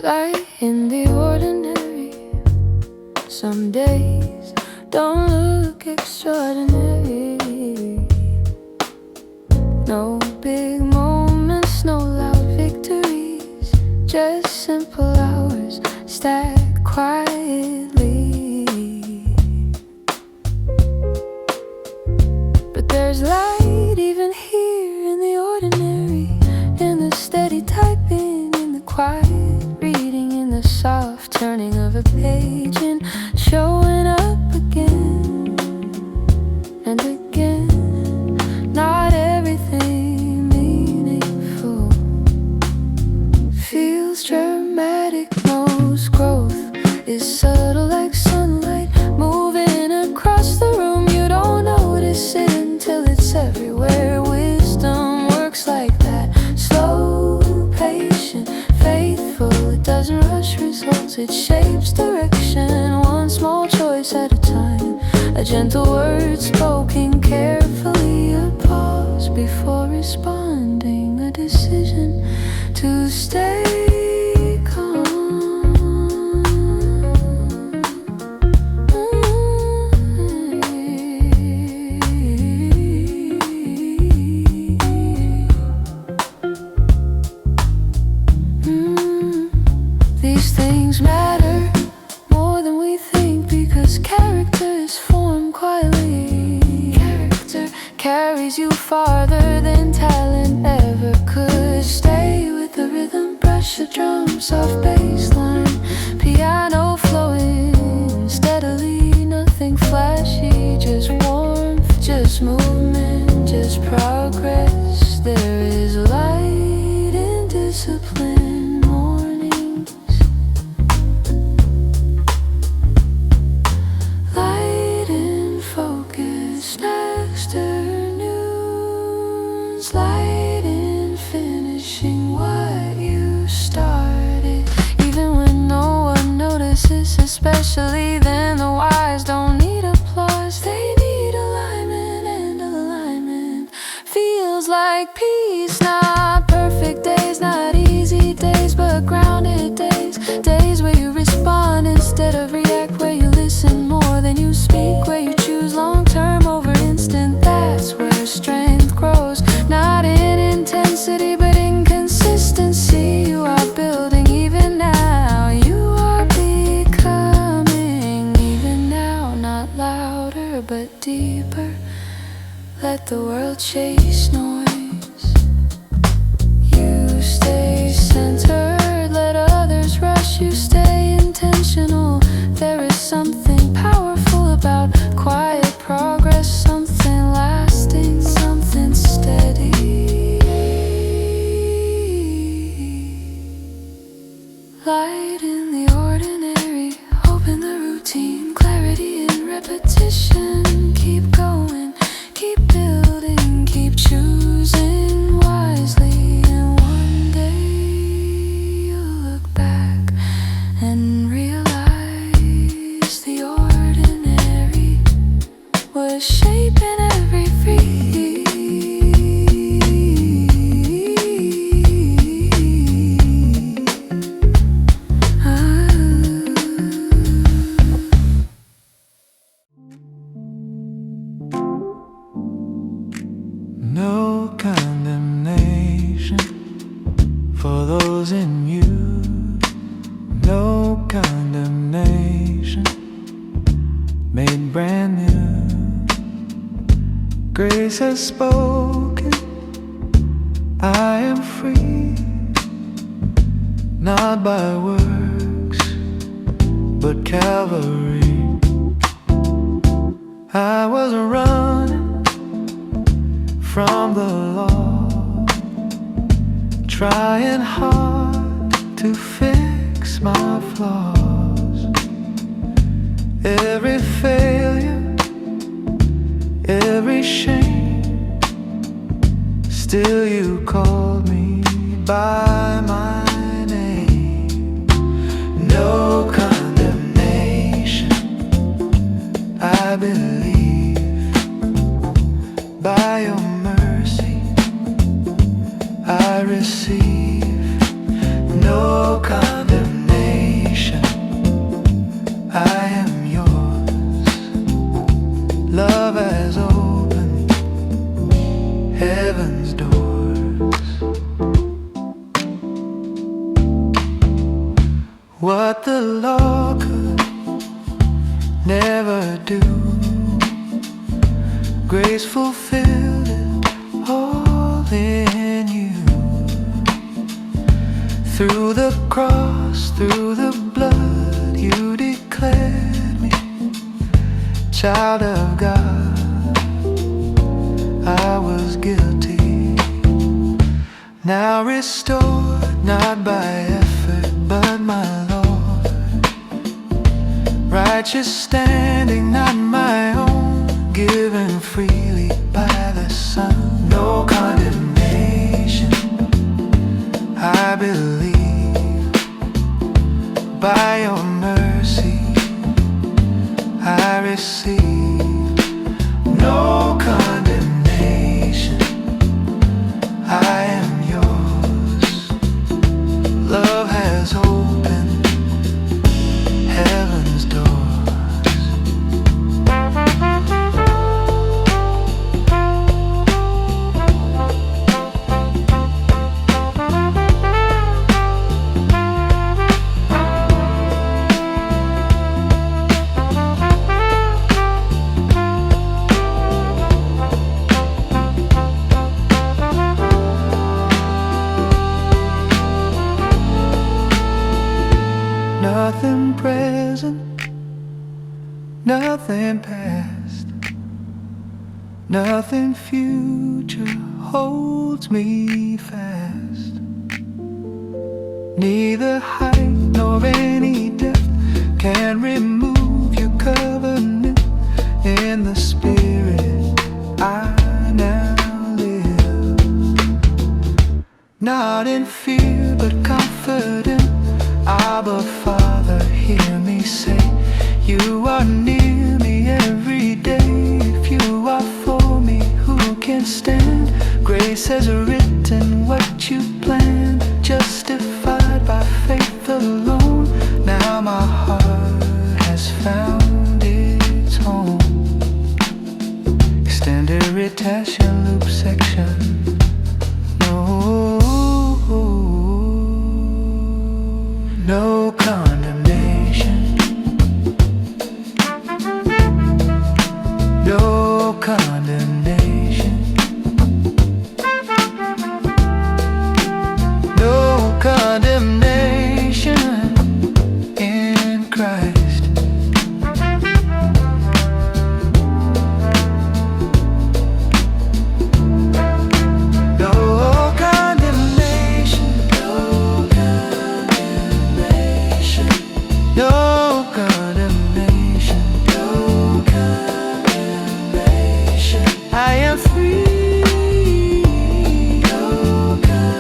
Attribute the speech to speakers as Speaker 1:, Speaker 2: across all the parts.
Speaker 1: Light in the ordinary. Some days don't look extraordinary. No big moments, no loud victories, just simple hours stacked quietly. But there's light even here in the ordinary, in the steady typing, in the quiet reading, in the soft turning of a page, and showing up again and again. Not everything meaningful feels dramatic. Most growth is subtle like sunlight moving across the room. You don't notice it until it's everywhere. Wisdom works like that, slow, patient, faithful. It doesn't rush results, it shapes direction, one small choice at a time. A gentle word spoken carefully, a pause before responding, a decision to stay calm. These things matter more than we think, because character is formed quietly. Character carries you farther than talent ever could. Stay with the rhythm, brush the drum, soft bass line, piano flowing steadily. Nothing flashy, just warmth, just movement, just progress. There is light in discipline mornings, light in focused afternoons, light in finishing what you started, even when no one notices. Especially then, the wise don't need applause, they need alignment, and alignment feels like peace. Not perfect days, not easy days, but grounded days. Days where you respond instead of react, where you listen more than you speak, where you choose long-term over instant. That's where strength grows, not in intensity but in consistency. You are building even now, you are becoming even now. Not louder but deeper, let the world chase noise. You stay centered, let others rush. You stay intentional. There is something powerful about quiet progress, something lasting, something steady. Light in the ordinary, hope in the routine, clarity in repetition. Keep going, keep building, keep choosing wisely, and one day you'll look back and realize the ordinary was shaping every free.
Speaker 2: No condemnation for those in you. No condemnation, made brand new. Grace has spoken, I am free. Not by works, but Calvary. I was running from the law, trying hard to fix my flaws. Every failure, every shame, still you called me by my name. No condemnation, I believe. By your mercy I receive no condemnation. what the law could never do. Grace fulfilled it all in you. Through the cross, through the blood, you declared me child of God. I was guilty, now restored, not by effort, but my Lord. Righteous standing, not my own, given freely by the Son. No condemnation, I believe. By your mercy I receive. No condemnation, I am yours. Love has opened heaven's doors. Nothing present, nothing past, nothing future holds me fast. Neither height nor any depth can remove your covenant. In the Spirit I now live, not in fear but confident. Abba, Father, hear me say, you are near me every day. If you are for me, who can stand? Grace has written what you planned, justified by faith alone. Now my heart has found its home. Extended retention loop section. No condemnation, no condemnation, no condemnation in Christ. No condemnation, no condemnation. I am free. No condemnation.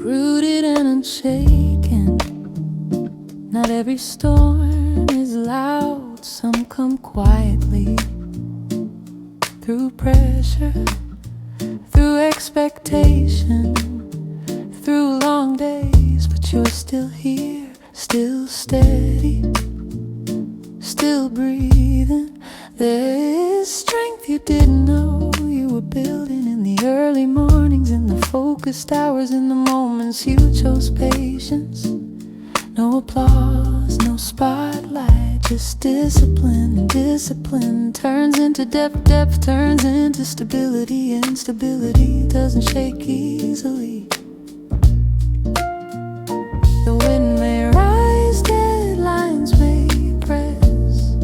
Speaker 2: Rooted and unshaken. Not every storm is loud. Some come quietly. Through pressure, through expectation, through long days. But you're still here, still steady, still breathing. There is strength you didn't know you were building. In the early mornings, in the focused hours, in the moments you chose patience. No applause, no spotlight,
Speaker 1: Just discipline, and discipline turns into depth, depth turns into stability, and stability doesn't shake easily. The wind may rise, deadlines may press,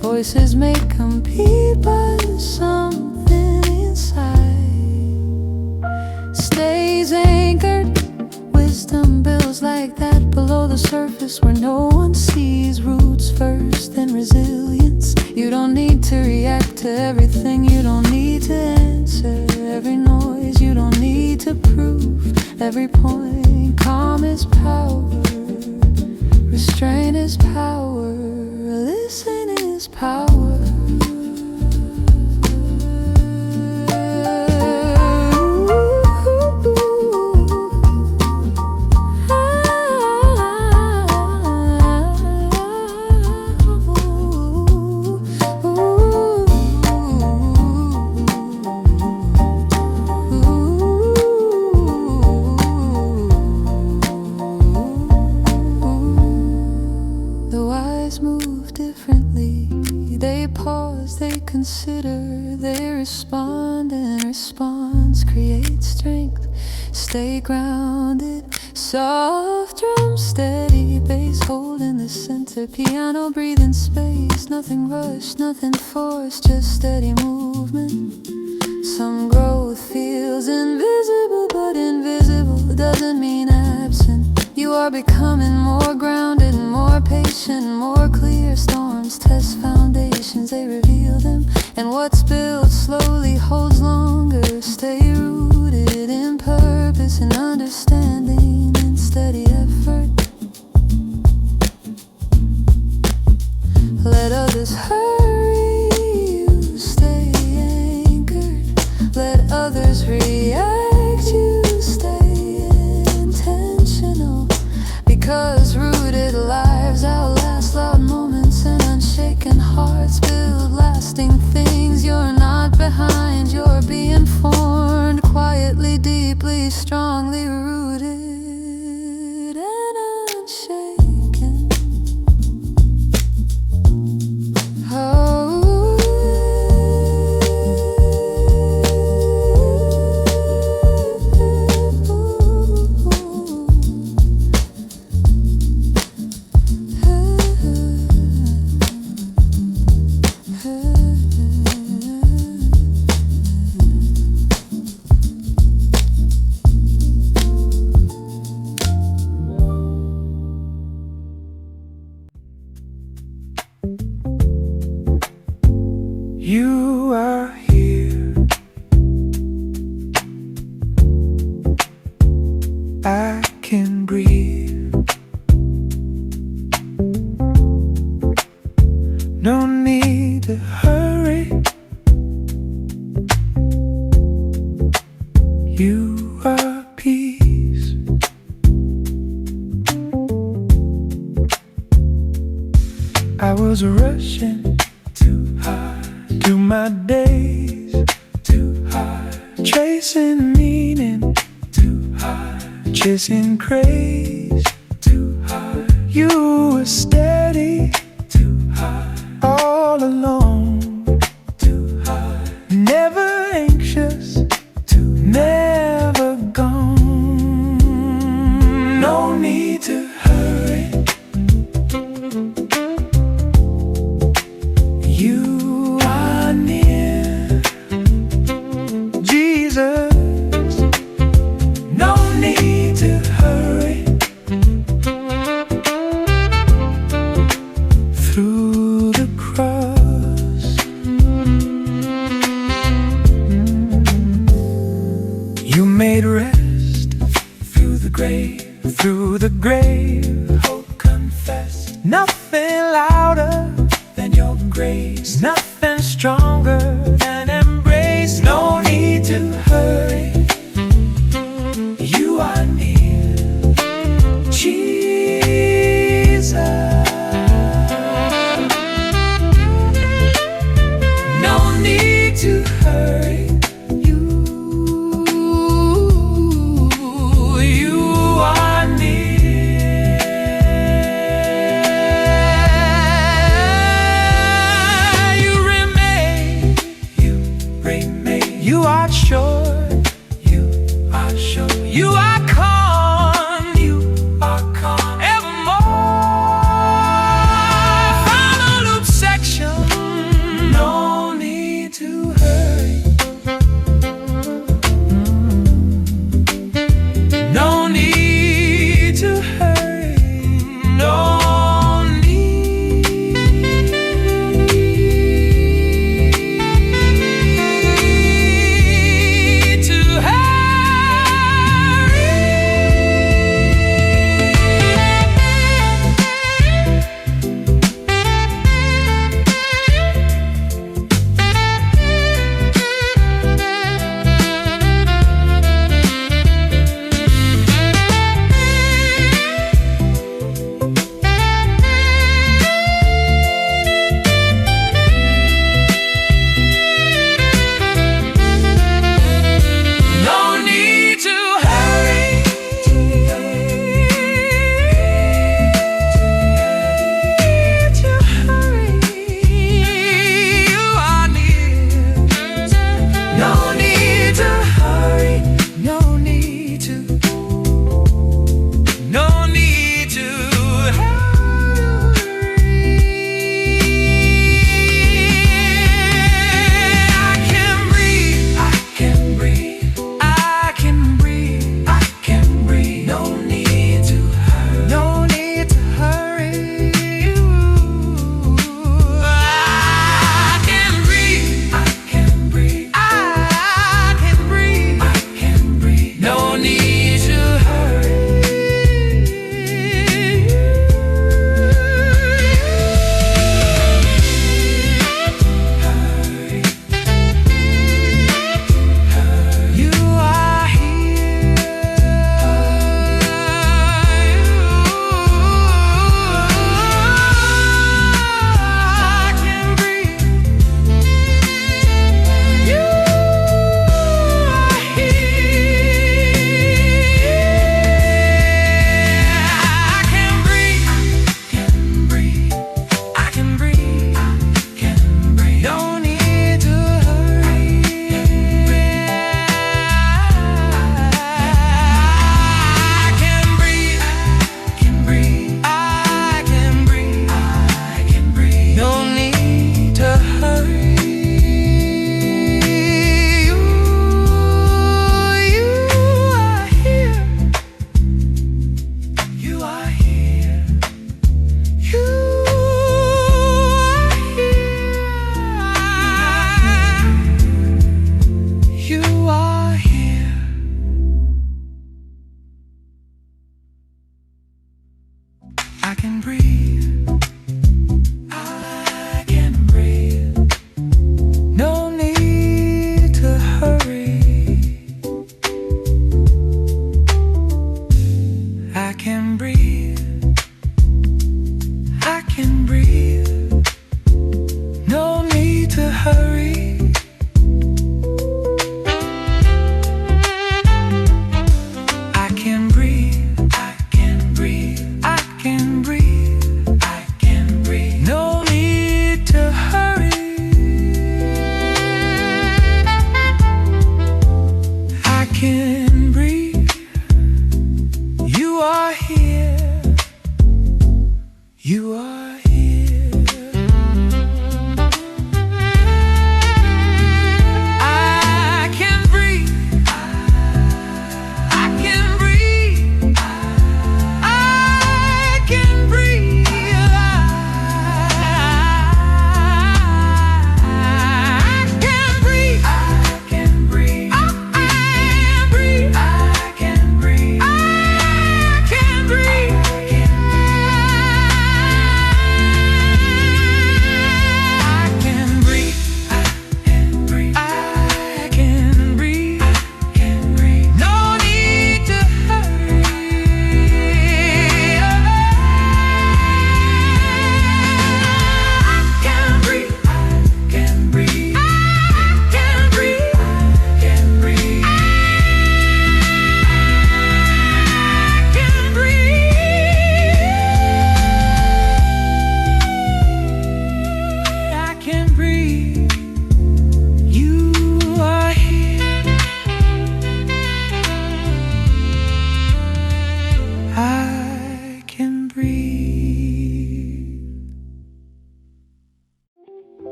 Speaker 1: voices may compete, but something inside stays anchored. Wisdom builds like that below the surface, where no one sees. Roots first, then resilience. You don't need to react to everything, you don't need to answer every noise, you don't need to prove every point. Calm is power, restraint is power, listen is power. Move differently. They pause, they consider, they respond, and response creates strength. Stay grounded, soft drum, steady bass, hold in the center. Piano, breathe in space, nothing rushed, nothing forced, just steady movement. Some growth feels invisible, but invisible doesn't mean absent. You are becoming more grounded, more patient, more clear. Storms test foundations, they reveal them, and what's built slowly holds longer. Stay rooted in purpose and understanding and steady effort. Let others hurry, you stay anchored. Let others react, you stay intentional. Because rooted lives outlast loud moments, and unshaken hearts build lasting things. You're not behind, you're being formed, quietly, deeply, strongly rooted and unshaken.
Speaker 2: You are here. I can breathe. No need to hurry. You are peace. I was rushing too hard, through my days too hard, chasing meaning too hard, chasing craze too hard. You were steady too hard, all alone too hard, never anxious too, never gone. No need to hurry. You are near, Jesus. No need to hurry. Through the cross, you made rest. Through the grave, through the grave, hope confess. Nothing louder than your grace, nothing stronger than embrace. No need to hurry. You are near, Jesus. No need to hurry. You are near.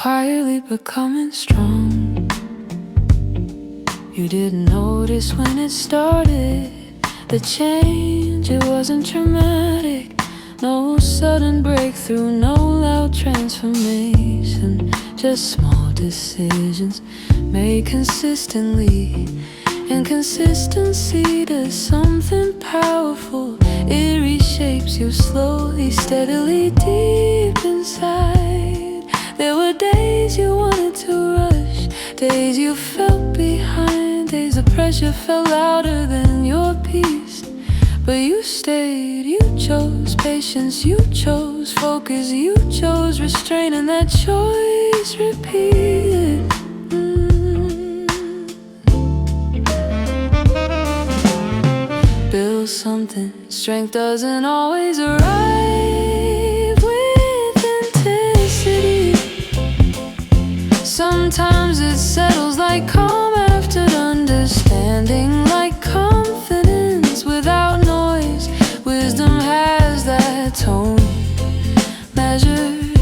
Speaker 1: quietly becoming strong. You didn't notice when it started, the change, it wasn't dramatic. No sudden breakthrough, no loud transformation. Just small decisions made consistently. And consistency does something powerful. It reshapes you slowly, steadily, deep inside. There were days you wanted to rush, days you felt behind, days the pressure felt louder than your peace. But you stayed, you chose patience, you chose focus, you chose restraint, and that choice repeated. Build something, strength doesn't always arrive with intensity. Sometimes it settles like calm after understanding, like confidence without noise. Wisdom has that tone, measured,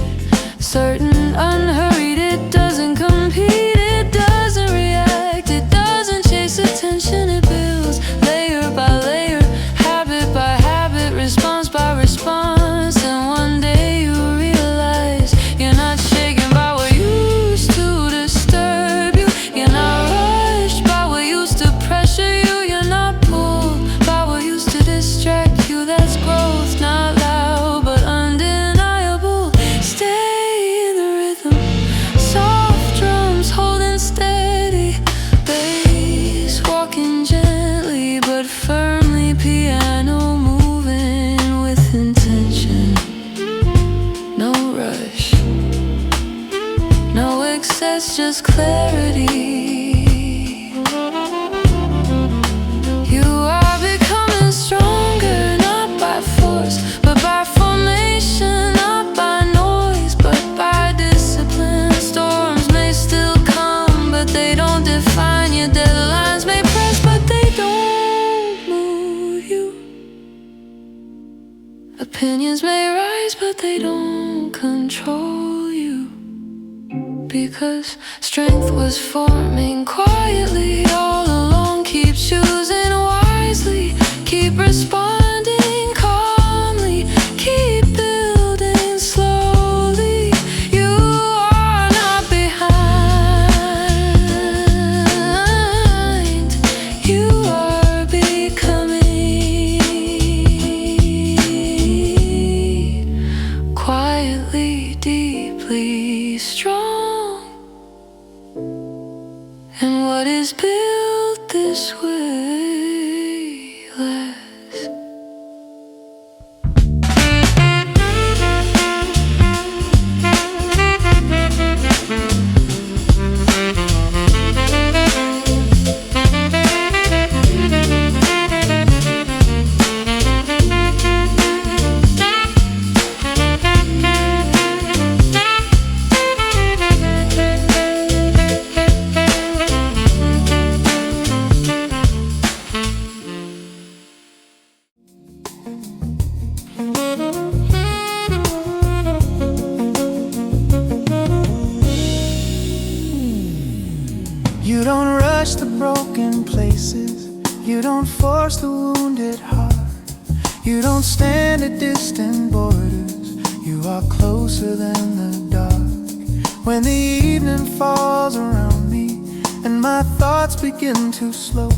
Speaker 1: certain, unhurried. It doesn't compete, it doesn't react, it doesn't chase attention. It builds layer by layer, habit by habit, response by response. And one day you realize you're not shaken by what used to disturb you. You're not rushed by what used to pressure you. You're not pulled by what used to distract you. That's growth, not loud but undeniable. Stay in the rhythm, soft drums holding steady, bass walking gently but firmly, piano moving with intention. No rush, no excess, just clarity. You are becoming stronger, not by force, but by formation, not by noise, but by discipline. Storms may still come, but they don't define you. Deadlines may press, but they don't move you. Opinions may rise, but they don't control you. Because strength was forming quietly all along. Keep choosing wisely, keep responding calmly, keep building slowly. You are not behind, you are becoming quietly, deeply strong. And what is built this way lasts.
Speaker 2: You don't rush the broken places, you don't force the wounded heart. You don't stand at distant borders, you are closer than the dark. When the evening falls around me and my thoughts begin to slow,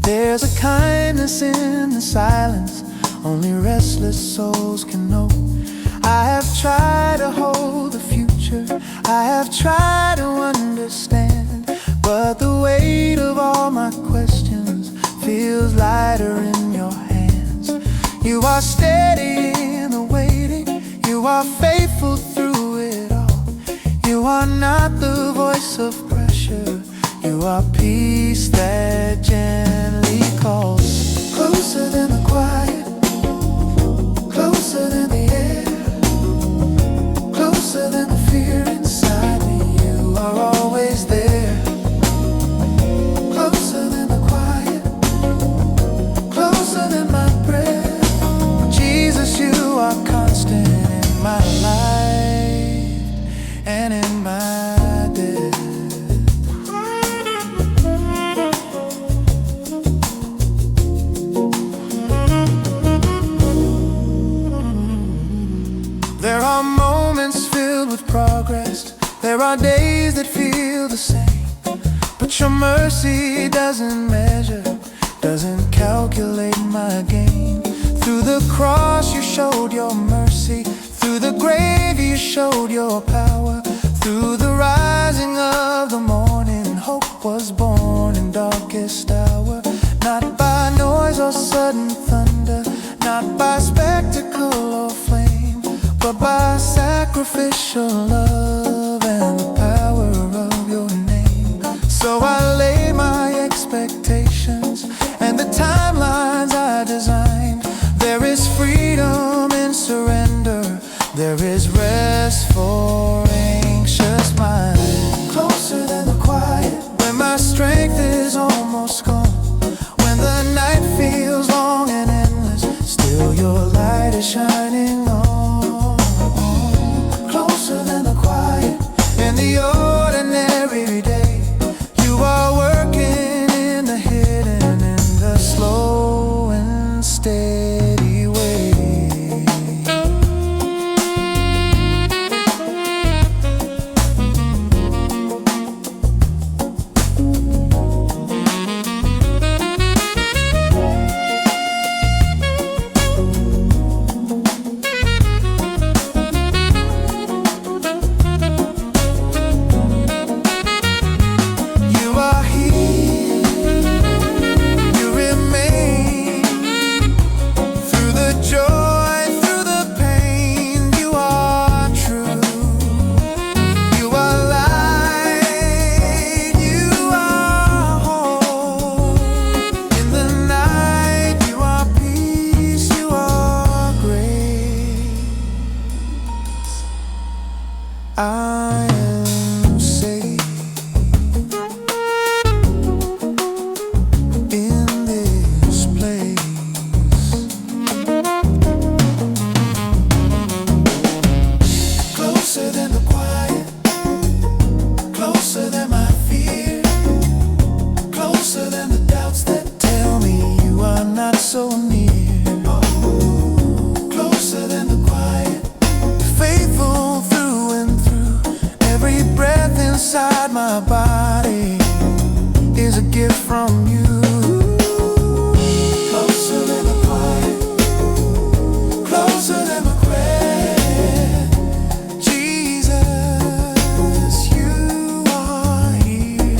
Speaker 2: there's a kindness in the silence only restless souls can know. I have tried to hold the future, I have tried to understand, but the weight of all my questions feels lighter in your hands. You are steady in the waiting, you are faithful through it all. You are not the voice of pressure, you are peace that gently calls. Closer than the quiet, closer than the air, closer than the fear inside me. You are always there. Closer than the quiet, closer than my breath. Jesus, you are constant in my life and in my There are moments filled with progress, there are days that feel the same, but your mercy doesn't measure, doesn't calculate my gain. Through the cross you showed your mercy, through the grave you showed your power, through the rising of the morning hope was born in darkest hour. Not by noise or sudden thunder, not by spectacle or flame, but by sacrificial love and the power of your name. So I lay my expectations and the timelines I designed. There is freedom in surrender, there is rest for anxious mind. Closer than the quiet, when my strength is almost gone, when the night feels long and endless, still your light is shining on. Closer than the quiet, in the ordinary day, you are working in the hidden, in the slow and steady way. I am safe in this place. Closer than the quiet, closer than my fear, closer than the doubts that tell me you are not so near. Closer than the quiet, faithful through and through. Every breath inside my body is a gift from you. Closer than the quiet, closer than my prayer. Jesus, you are here.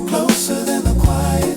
Speaker 2: Closer than the quiet.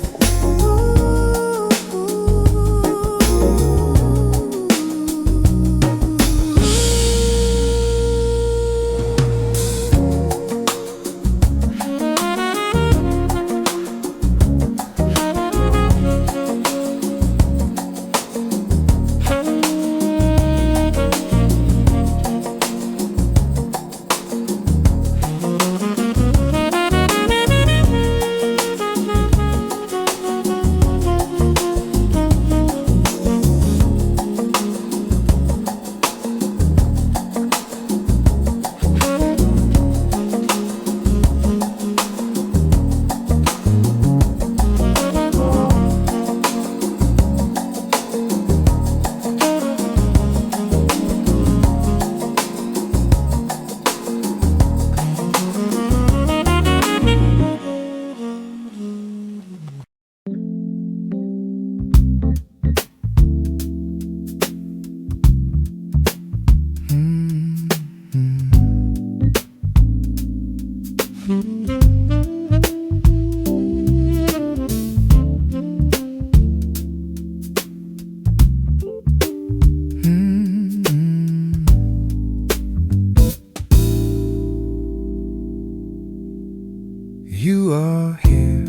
Speaker 2: You are here,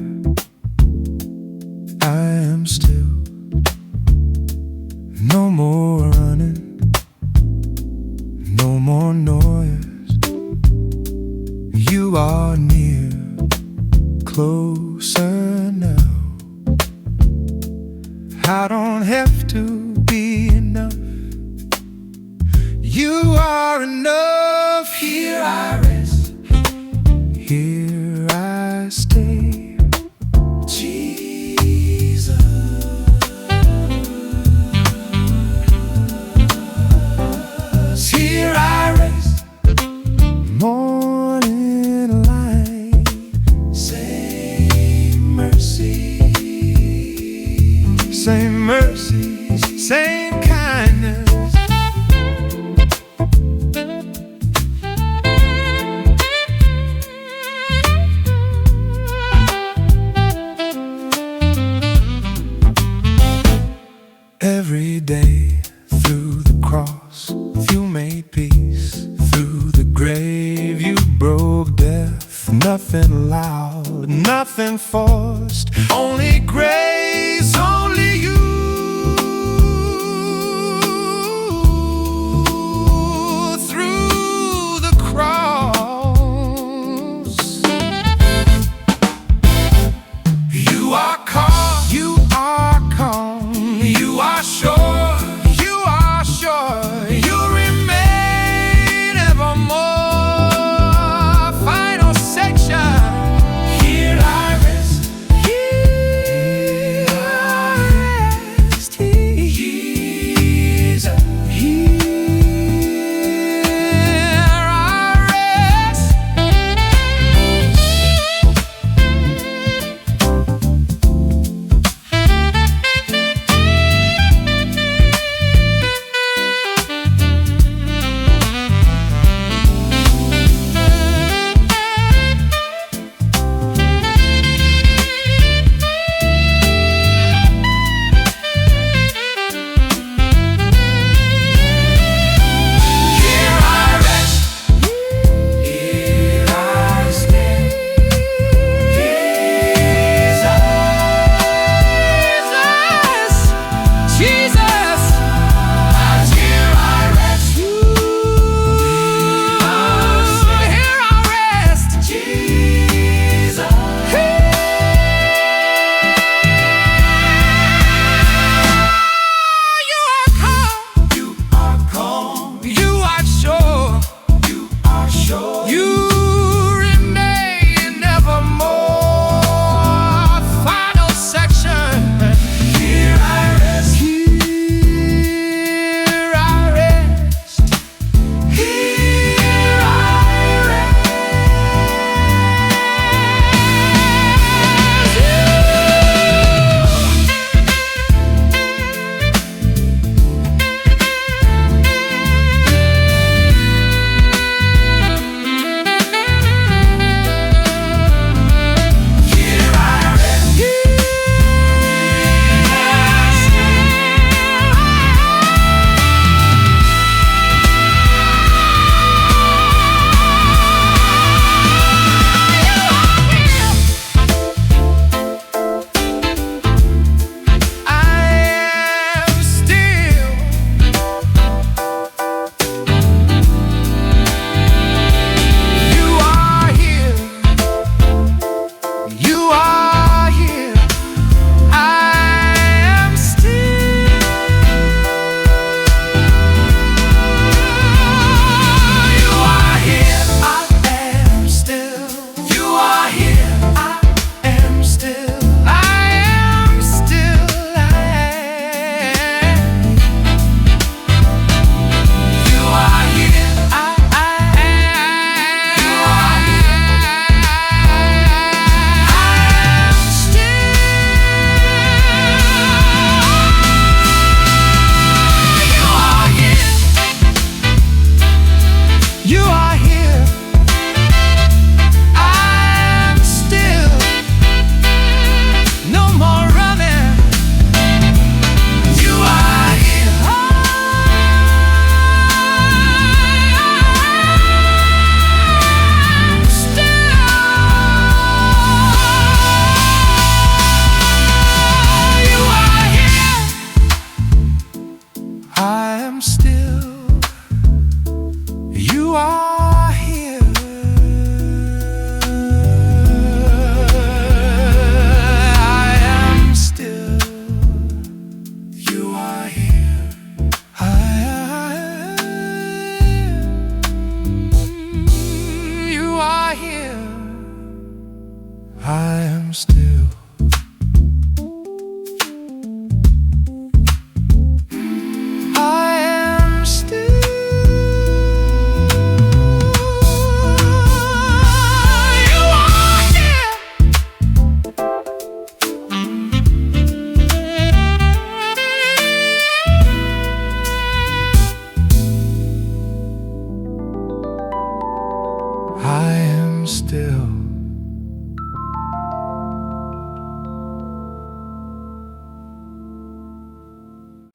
Speaker 2: I am still. No more running, no more noise. You are near, closer now. I don't have to be enough. You are enough. Here I rest, here I stay. Jesus, nothing forced, only grace, only you. Through the cross, you are calm, you are calm, you are sure, you are sure, you remain evermore. Final section. Here I rest, here I rest, Jesus.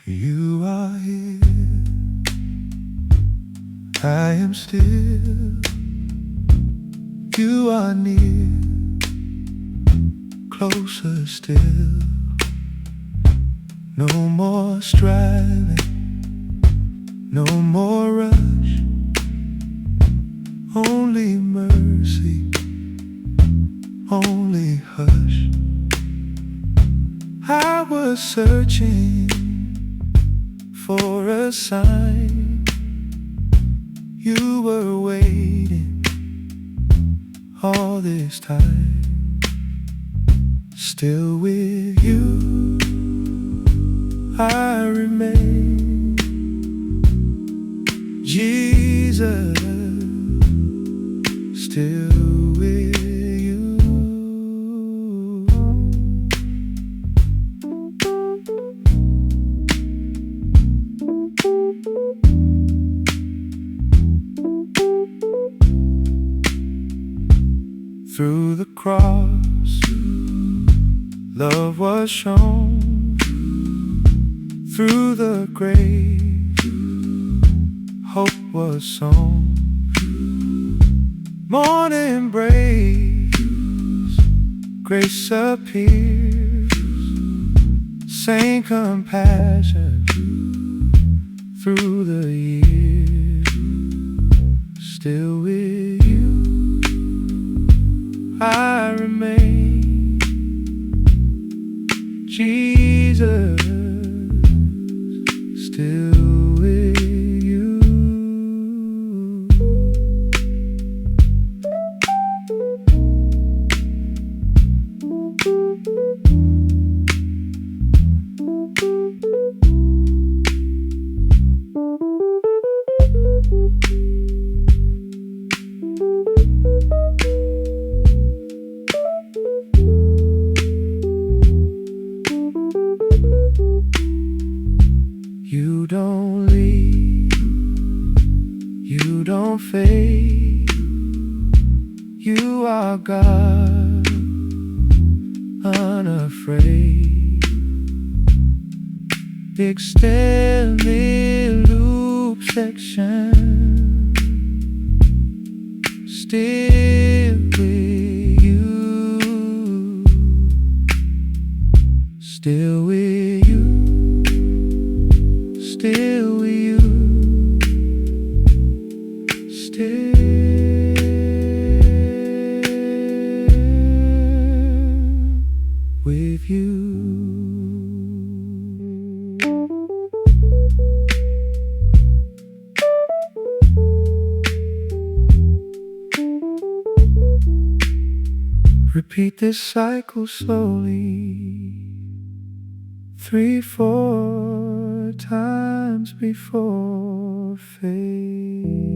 Speaker 2: You are here, I am still. You are near, closer still. No more striving, no more rush, only mercy, only hush. I was searching for a sign. You were waiting all this time. Still with you I remain, Jesus, still with you. Through the cross, love was shown. Through the grave, hope was sown. Morning breaks, grace appears. Same compassion through the years. Still with you I remain, Jesus, still with you. You don't leave, you don't fade. You are God, unafraid. Extended loop section, still with you, still with you. Still with you, still with you. Repeat this cycle slowly, 3, 4 times before fade.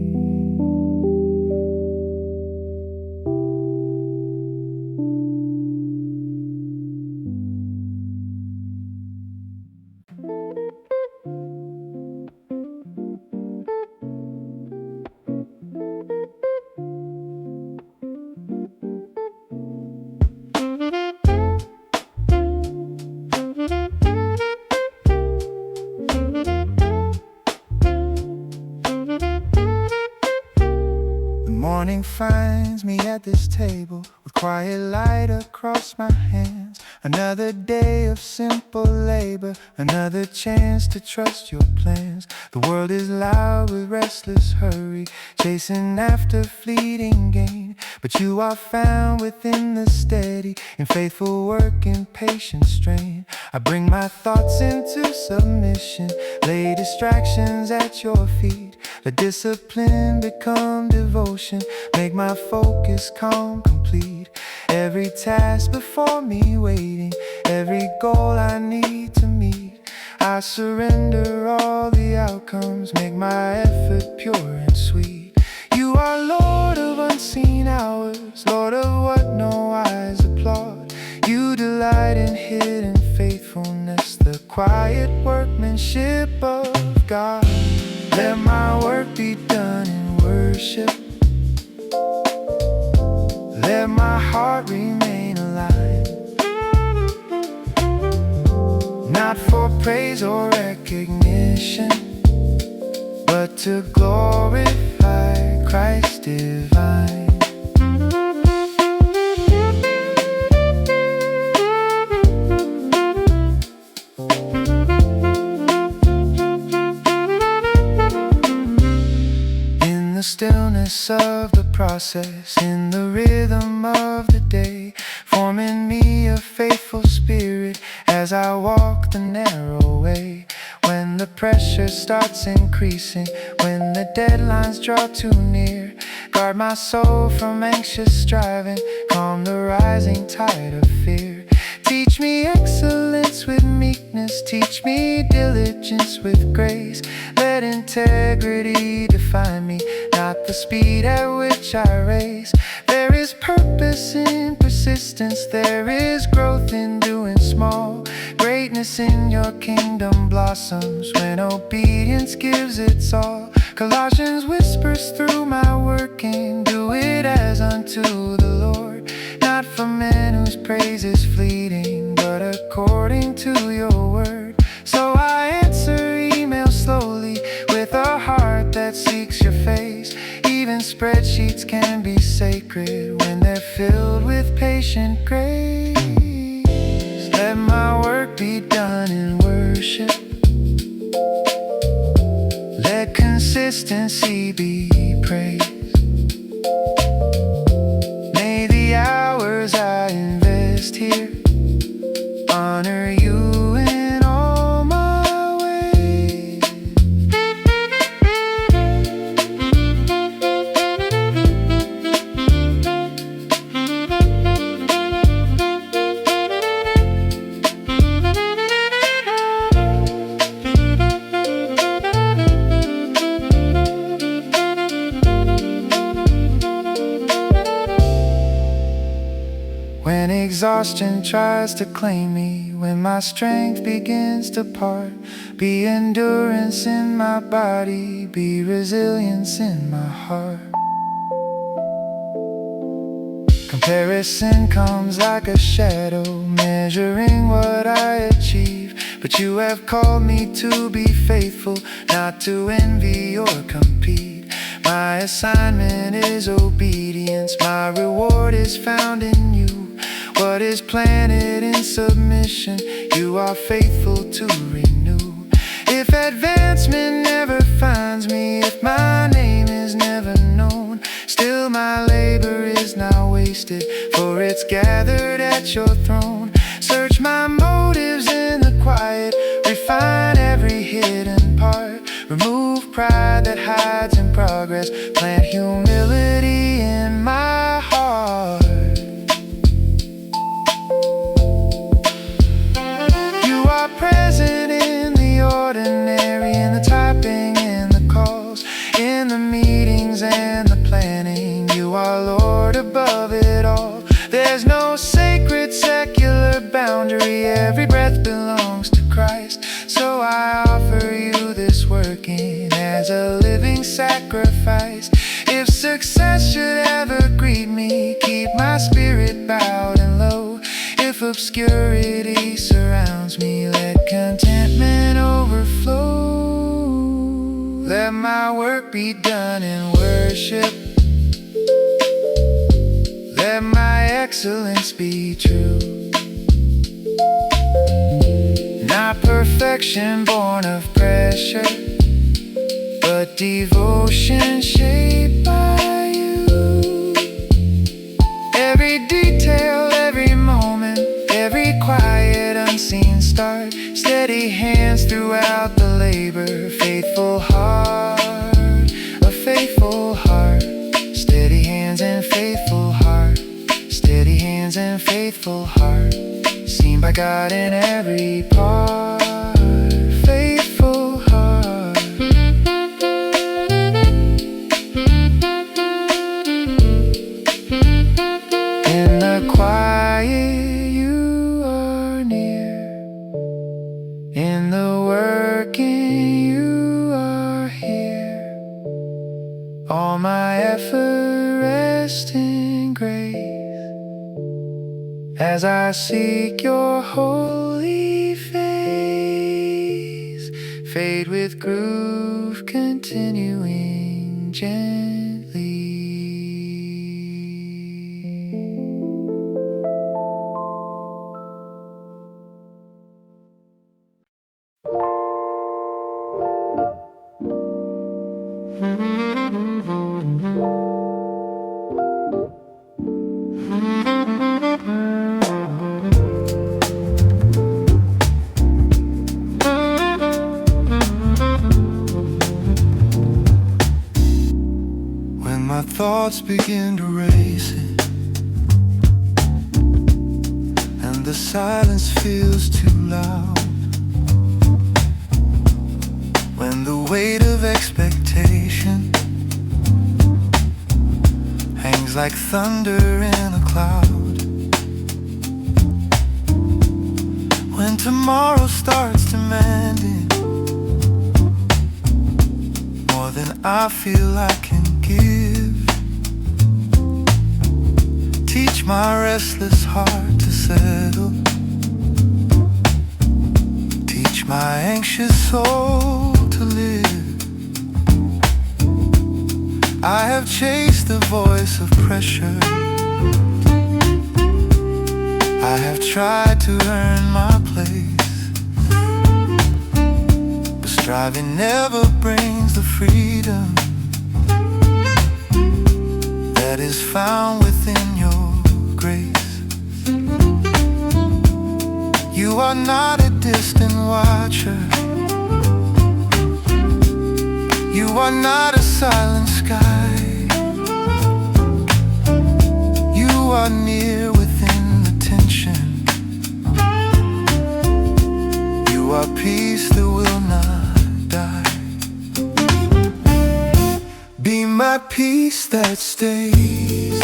Speaker 2: Morning finds me at this table with quiet light across my hands. Another day of simple labor, another chance to trust your plans. The world is loud with restless hurry, chasing after fleeting gain. But you are found within the steady, in faithful work and patient strain. I bring my thoughts into submission, lay distractions at your feet. Let discipline become devotion, make my focus calm, complete. Every task before me waiting, every goal I need to meet. I surrender all the outcomes, make my effort pure and sweet. You are Lord of unseen hours, Lord of what no eyes applaud. You delight in hidden faithfulness, the quiet workmanship of God. Let my work be done in worship, let my heart remain alive, not for praise or recognition, but to glorify Christ divine. the stillness of the process, in the rhythm of the day, forming me a faithful spirit as I walk the narrow way. When the pressure starts increasing, when the deadlines draw too near, guard my soul from anxious striving, calm the rising tide of fear. Teach me excellence with meekness, teach me diligence with grace. Let integrity define me, not the speed at which I race. There is purpose in persistence, there is growth in doing small. Greatness in your kingdom blossoms when obedience gives its all. Colossians whispers through my working, do it as unto the Lord, not for men whose praise is fleeting, but according to your word. So I answer emails slowly with a heart that seeks your face. Even spreadsheets can be sacred when they're filled with patient grace. Let my work be done in worship, let consistency be praised. May the hours I invest here honor you in all my ways. When exhaustion tries to claim me, when my strength begins to part, be endurance in my body, be resilience in my heart. Comparison comes like a shadow, measuring what I achieve. But you have called me to be faithful, not to envy or compete. My assignment is obedience, my reward is found in you. What is planted in submission, you are faithful to renew. If advancement never finds me, if my name is never known, still my labor is not wasted, for it's gathered at your throne. Search my motives in the quiet, refine every hidden part. Remove pride that hides in progress, plant humility in my heart. You are present in the ordinary, in the typing, in the calls, in the meetings and the planning. You are Lord above it all. There's no sacred secular boundary, every breath belongs to Christ. So I offer you this working as a living sacrifice. If success should ever greet me, keep my spirit bowed and low. If obscurity surrounds me, let contentment overflow. Let my work be done in worship, let my excellence be true. Not perfection born of pressure, but devotion shaped by you. Every detail, every moment, every quiet unseen start, steady hands throughout the labor, faithful heart, a faithful heart. Steady hands and faithful heart, steady hands and faithful heart, seen by God in every part. Faithful heart. In the quiet you are near, in the working you are here. All my effort rest in grace as I seek your holy face. Fade with groove, continuing gently. when my thoughts begin to race and the silence feels too loud, when the weight of expectation hangs like thunder in a cloud, when tomorrow starts demanding more than I feel I can give. Teach my restless heart to settle, teach my anxious soul to live. I have chased the voice of pressure, I have tried to earn my place, but striving never brings the freedom that is found within your grace. You are not a distant watcher, you are not a silent sky, you are near within the tension, you are peace that will not die. Be my peace that stays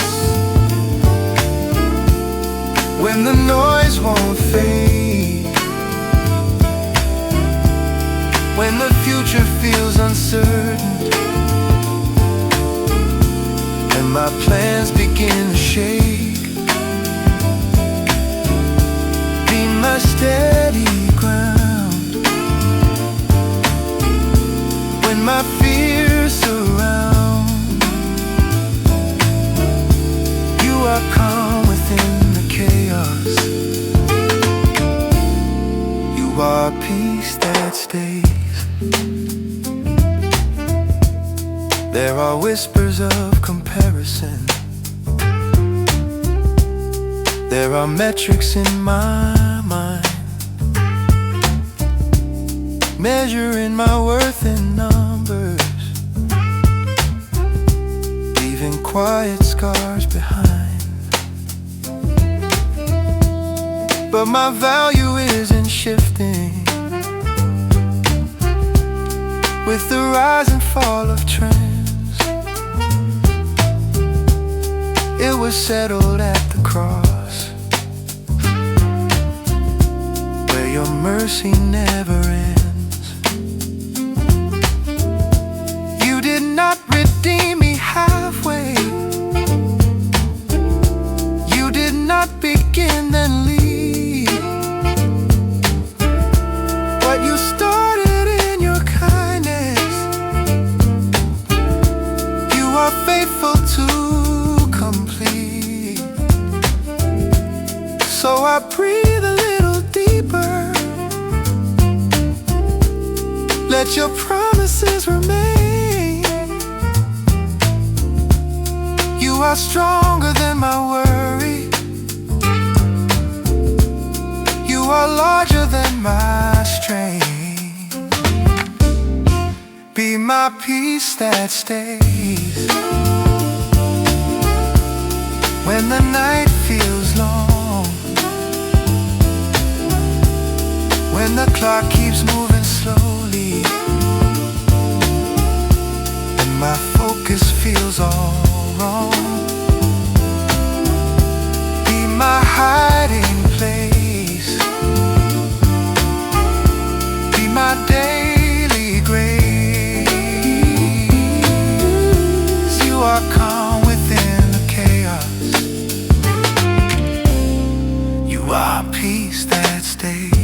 Speaker 2: when the noise won't fade, when the future feels uncertain and my plans begin to shake. Be my steady ground when my fears surround. You are calm within the chaos, you are peace that stays. There are whispers of comparison, there are metrics in my mind, measuring my worth in numbers, leaving quiet scars behind. But my value isn't shifting with the rise and fall of trends. It was settled at the cross, where your mercy never ends. You did not redeem me halfway, you did not begin then leave. What you started in your kindness, you are faithful to complete. So I breathe a little deeper, let your promises remain. You are stronger than my worry, you are larger than my strain. Be my peace that stays when the night feels long, when the clock keeps moving slowly and my focus feels all wrong. Be my hiding place, be my daily grace. You are calm within the chaos, you are peace that stays.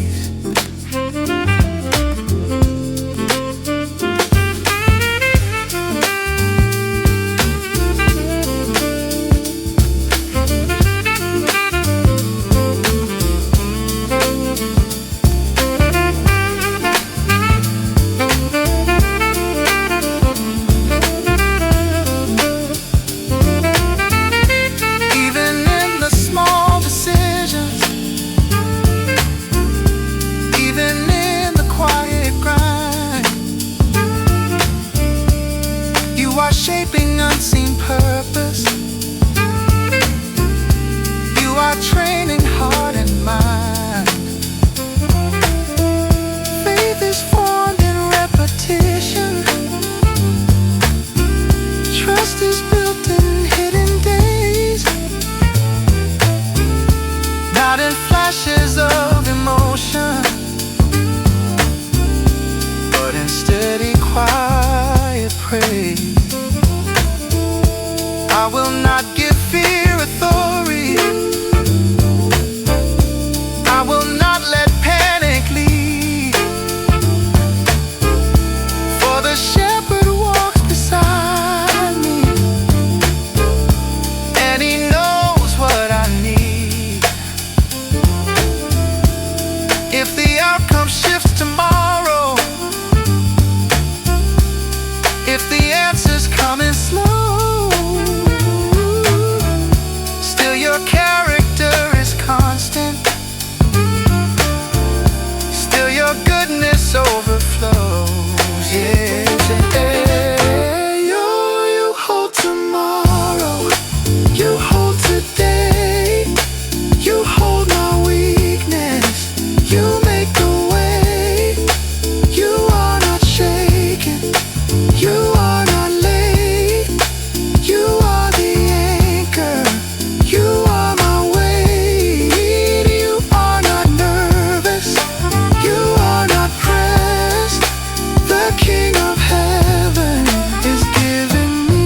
Speaker 2: fulfilling unseen purpose. You are training heart and mind. Faith is formed in repetition. Trust is built in hidden days, not in flashes of emotion, but in steady, quiet praise. I will not give fear authority. I will not let panic lead. For the shepherd walks beside me, and he knows what I need. If the outcome shifts tomorrow, if the answer's coming slow, still your character is constant. Still your goodness overflows. Yeah, yeah. You hold tomorrow. You hold today. You hold my weakness. You make a way. You are not shaken. You are not late. You are the anchor. You are my weight. You are not nervous. You are not pressed. The King of Heaven is giving me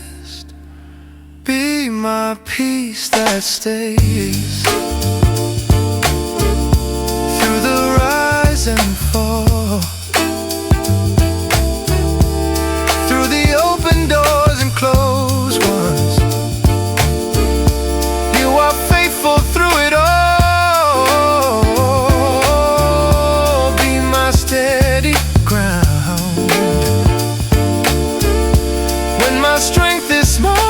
Speaker 2: rest. Be my peace that stays through the rise and fall, through the open doors and closed ones. You are faithful through it all. Be my steady ground when my strength is small.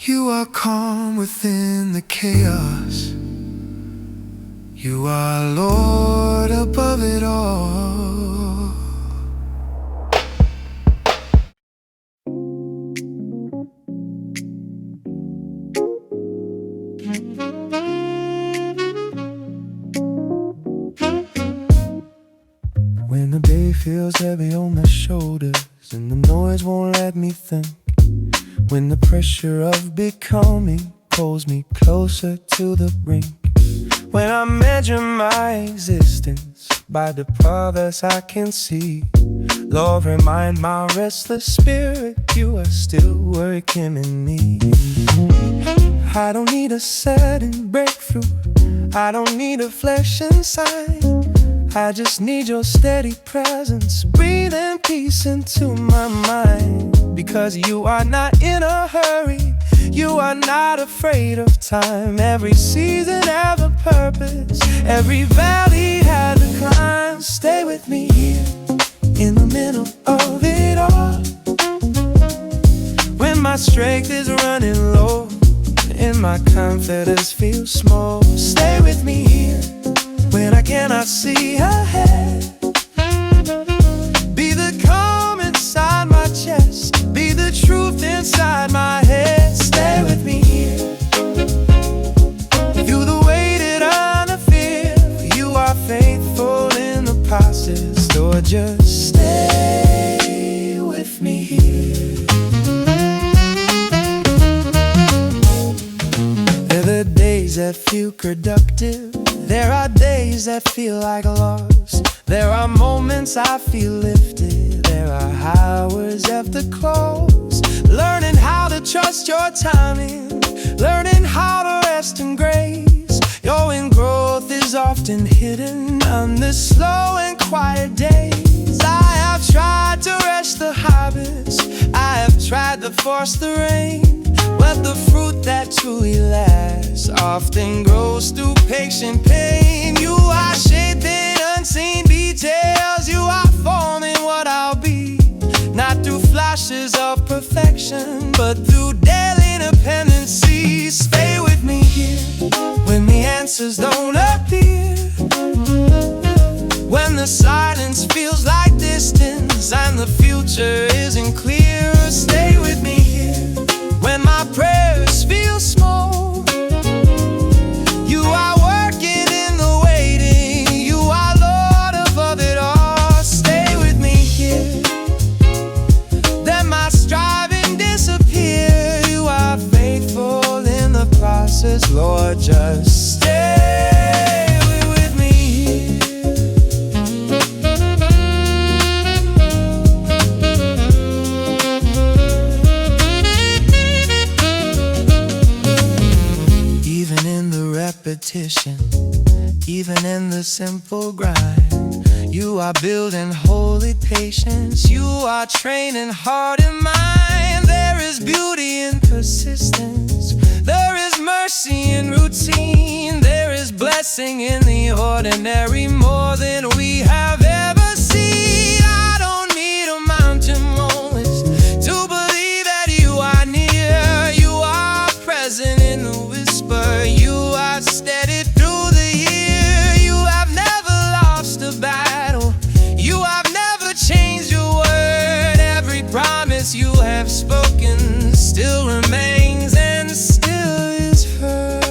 Speaker 2: You are calm within the chaos. You are Lord above it all. When the day feels heavy on my shoulders and the noise won't let me think, when the pressure of becoming pulls me closer to the brink, when I measure my existence by the progress I can see, Lord, remind my restless spirit you are still working in me. I don't need a sudden breakthrough. I don't need a flashing sign. I just need your steady presence, breathing peace into my mind. Because you are not in a hurry, you are not afraid of time. Every season has a purpose, every valley has a climb. Stay with me here, in the middle of it all. When my strength is running low, and my confidence feels small. Stay with me here, when I cannot see ahead. Be the calm inside my chest, be the truth inside my head. Stay with me here, through the way that I fear. You are faithful in the process, Lord, just stay with me here. There are the days that feel productive, there are days that feel like loss. There are moments I feel lifted, there are hours after close. Learning how to trust your timing, learning how to rest in grace. Your growth is often hidden under slow and quiet days. I have tried to rush the harvest, I have tried to force the rain, but the fruit that truly lasts often grows through patient pain. You are shaping unseen details, you are forming what I'll be. Not through flashes of perfection, but through daily dependency. Stay with me here, answers don't appear, when the silence feels like distance and the future isn't clear. Stay with me here when my prayers feel small. You are working in the waiting, you are Lord above it all. Stay with me here, then my striving disappear. You are faithful in the process, Lord, just stay with me here. Even in the repetition, even in the simple grind, you are building holy patience. You are training heart and mind. There is beauty in persistence, there is mercy in routine, there is blessing in the ordinary, more than we have ever seen. I don't need a mountain moments to believe that you are near. You are present in the whisper, you are steady through the year. You have never lost a battle, you have never changed your word. Every promise you have spoken still remains and still is heard.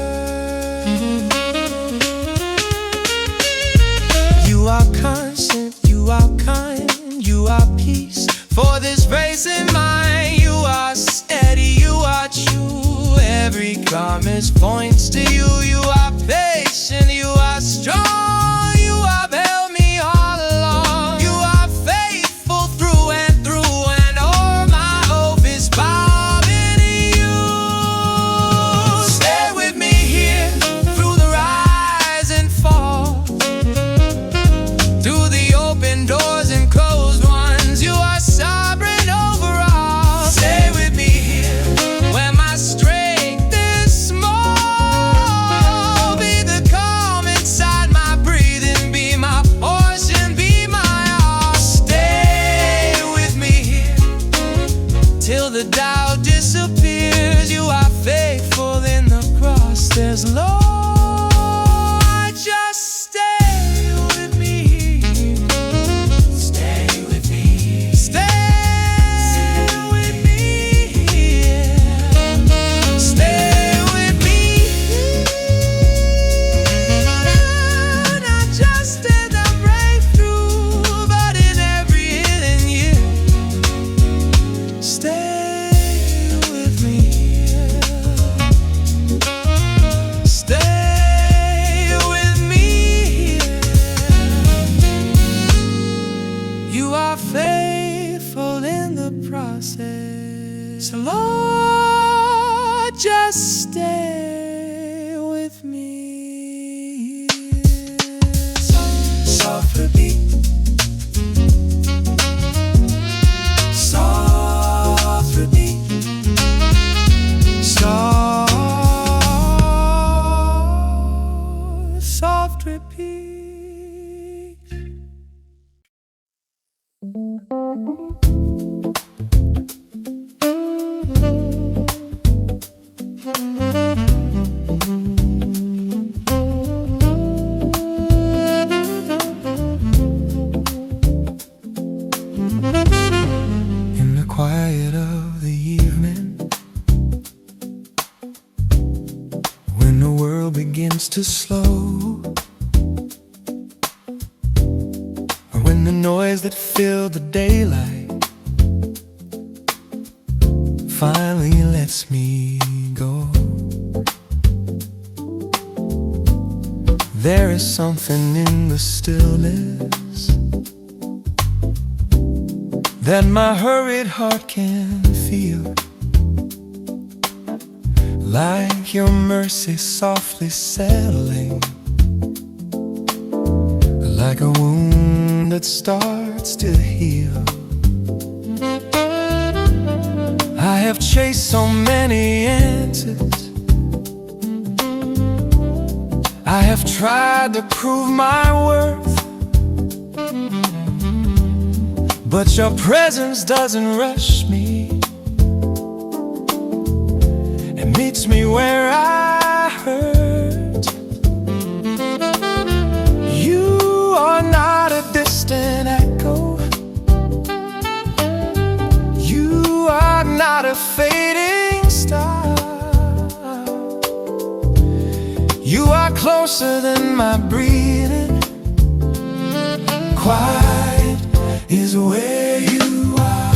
Speaker 2: You are constant, you are kind, you are peace for this race in mind. You are steady, you are true, every promise points to you. You are patient, you are strong, you have held me all along. You are faithful through and through, and all my hope is bound in you. Stay with me here through the rise and fall, through the open doors and closed ones. You are sovereign over all. Stay with me here when my strength is small. Be the calm inside my breathing, be my portion, be my all. Stay with me here till the doubt disappears. You are faithful in the process, Lord, just stay with me here. Stay with me here. Stay with me here. Stay with me here. Not just in the breakthrough, but in every hidden year. Stay with me here. Stay with me here. You are faithful in the process, Lord, just stay with me here. Soft repeat, soft repeat, soft repeat. In the quiet of the evening, when the world begins to slow, or when the noise that filled the daylight finally lets me go, there is something in the stillness that my hurried heart can feel, like your mercy softly settling, like a wound that starts to heal. I have chased so many answers, I have tried to prove my worth, but your presence doesn't rush me. It meets me where I hurt. You are closer than my breathing. Quiet is where you are.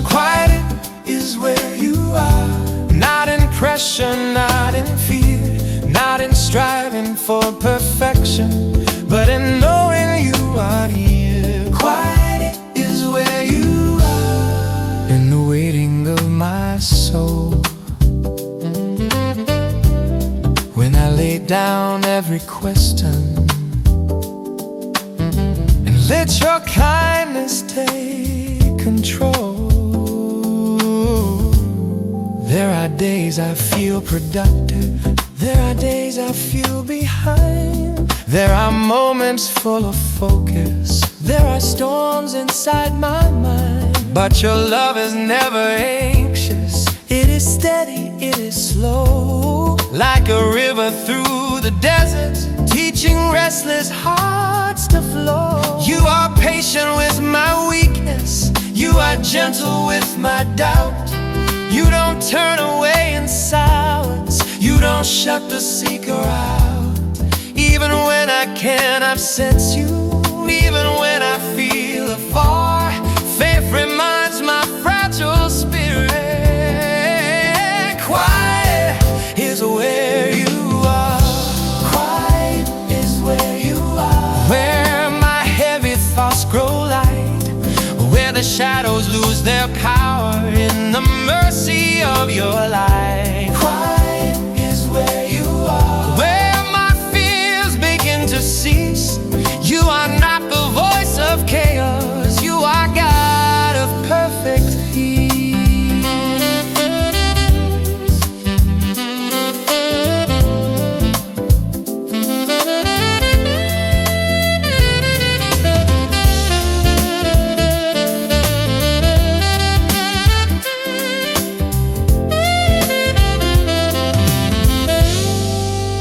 Speaker 2: Quiet is where you are. Not in pressure, not in fear, not in striving for perfection, but in knowing you are here. Quiet is where you are. In the waiting of my soul, when I lay down every question and let your kindness take control. There are days I feel productive, there are days I feel behind. There are moments full of focus, there are storms inside my mind. But your love is never anxious, it is steady, it is slow. Like a river through the desert, teaching restless hearts to flow. You are patient with my weakness, you are gentle with my doubt. You don't turn away in silence, you don't shut the seeker out. Even when I cannot sense you, even when I feel afar, faith reminds my fragile spirit. Quiet is where you are. Quiet is where you are. Where my heavy thoughts grow light, where the shadows lose their power in the mercy of your light. Quiet is where you are. Where my fears begin to cease, you are not the voice of chaos, you are God of perfect peace.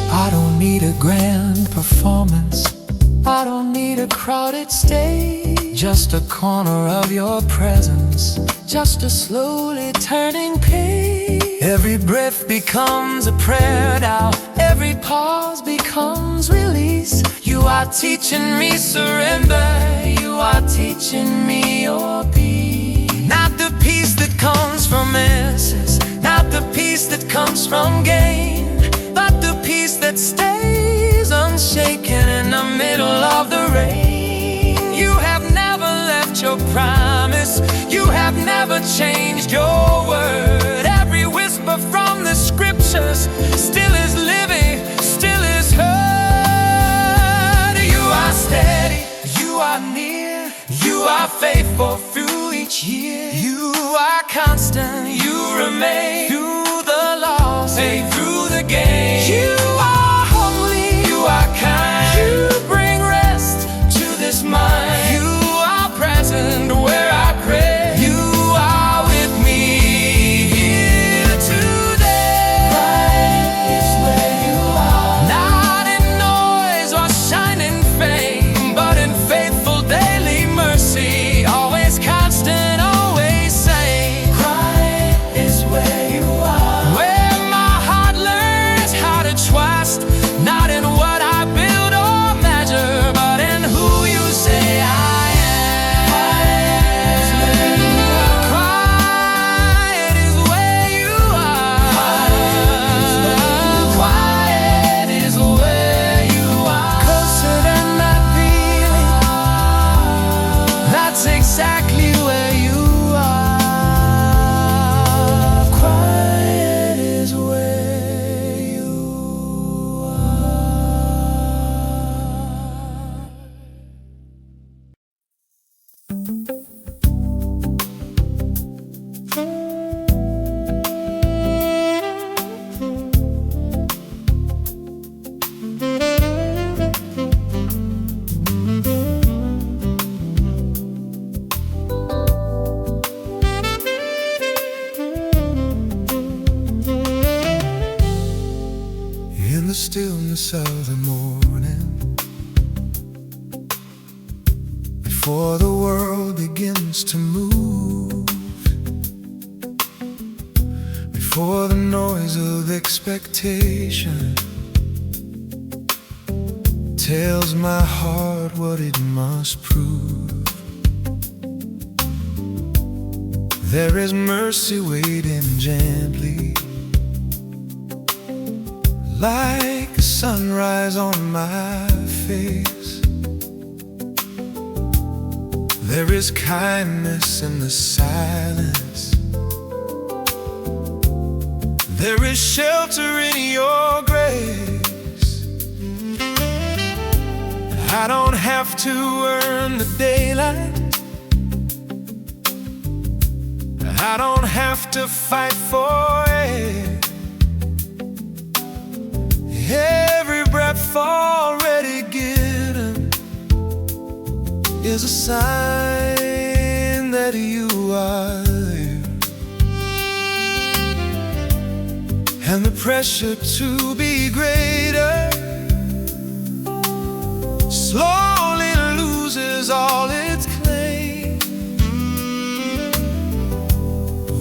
Speaker 2: I don't need a grand performance, I don't need a crowded stage, just a corner of your presence, just a slowly turning page. Every breath becomes a prayer now, every pause becomes release. You are teaching me surrender, you are teaching me your peace. Not the peace that comes from answers, not the peace that comes from gain, but the peace that stays unshaken in the middle of the rain. You have never left your promise, you have never changed your word. Every whisper from the scriptures still is living, still is heard. You are steady, you are near, you are faithful through each year. You are constant, you remain through the loss, through the gain. You are holy, you are kind, you bring rest to this mind. You are present where I pray, you are with me here today. Quiet is where you are. Not in noise or shining fame, but in faithful daily mercy, always constant, always sane. Quiet is where you are. Where my heart learns how to trust, not in what I build or measure, but in who you say I am. Quiet is where you are. Quiet is where you are. Closer than that feeling, that's exactly where you are. Quiet is where you in the stillness of the morning, before the world begins to move, before the noise of expectation tells my heart what it must prove. There is mercy waiting gently, like a sunrise on my face. There is kindness in the silence. There is shelter in your grace. I don't have to earn the daylight. I don't have to fight for it. Every breath already given is a sign that you are there. And the pressure to be greater slowly loses all its claim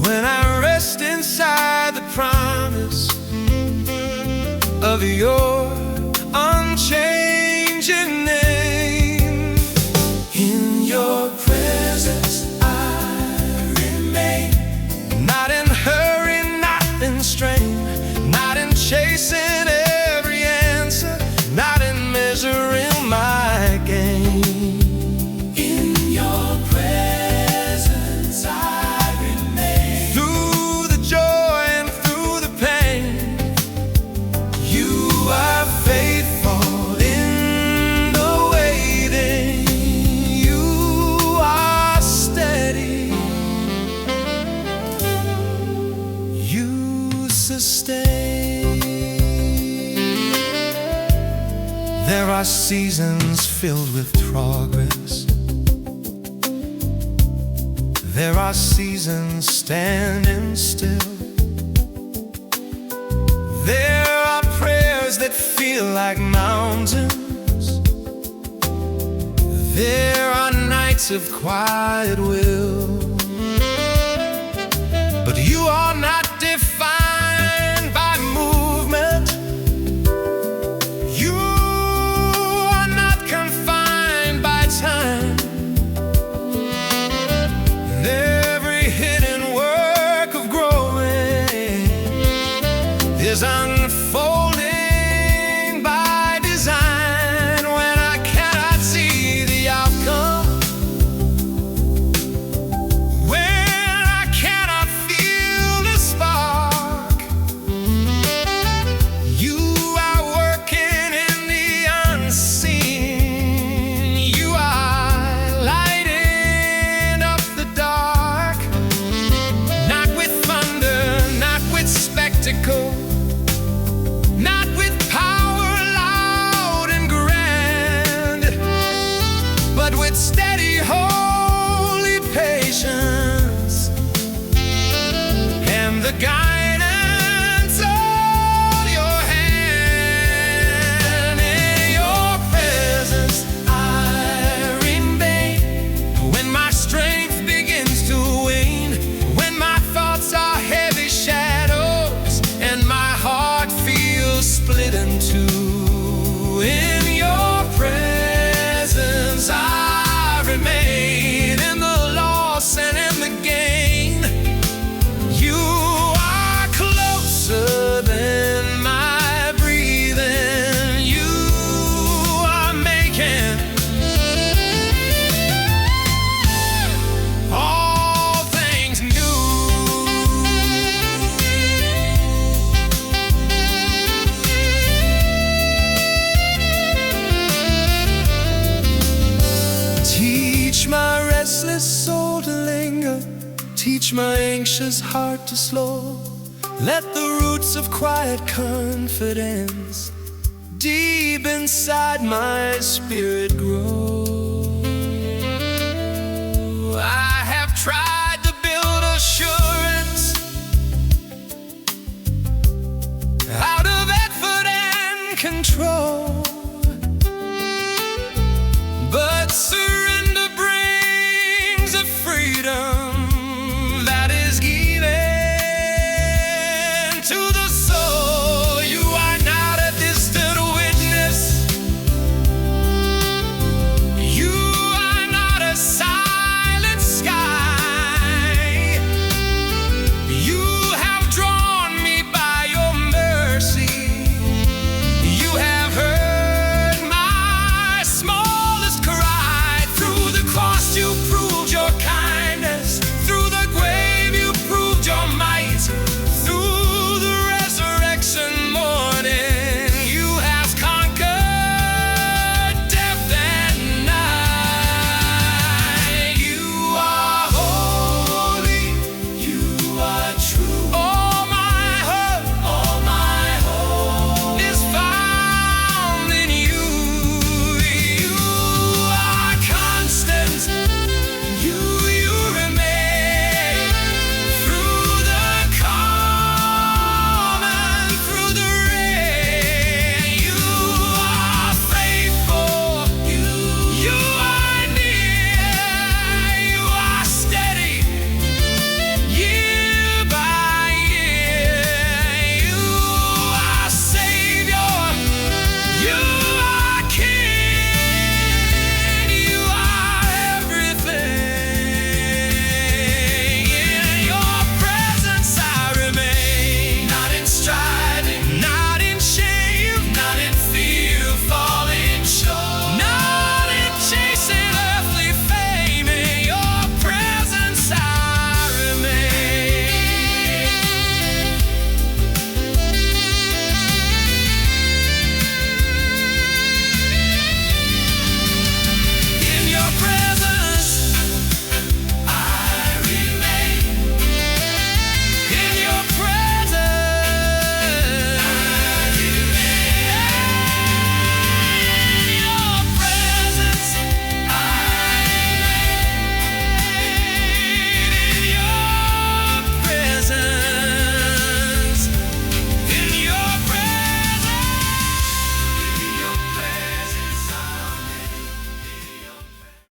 Speaker 2: when I rest inside the promise of your unchanging name. In your presence I remain, not in hurry, not in strain, not in chasing every answer, not in measuring my gain. In your presence I remain, through the joy and through the pain. You are faithful in the waiting. You are steady. You sustain. There are seasons filled with progress. There are seasons standing still. There are prayers that feel like mountains. There are nights of quiet will. But you are not defined by movement. You are not confined by time. And every hidden work of growing is unfolding by design. When I cannot see the outcome, when I cannot feel the spark, you are working in the unseen. You are lighting up the dark, not with thunder, not with spectacle, not with power loud and grand, but with steady, holy patience and the guidance of your hand. In your presence I remain, when my strength begins to wane, when my thoughts are heavy shadows and my heart feels split in two. In your presence I remain, in the loss and in the gain. You are closer than my breathing. You are making all things new. Teach my restless soul to linger, teach my anxious heart to slow. Let the roots of quiet confidence deep inside my spirit grow. I have tried to build assurance out of effort and control,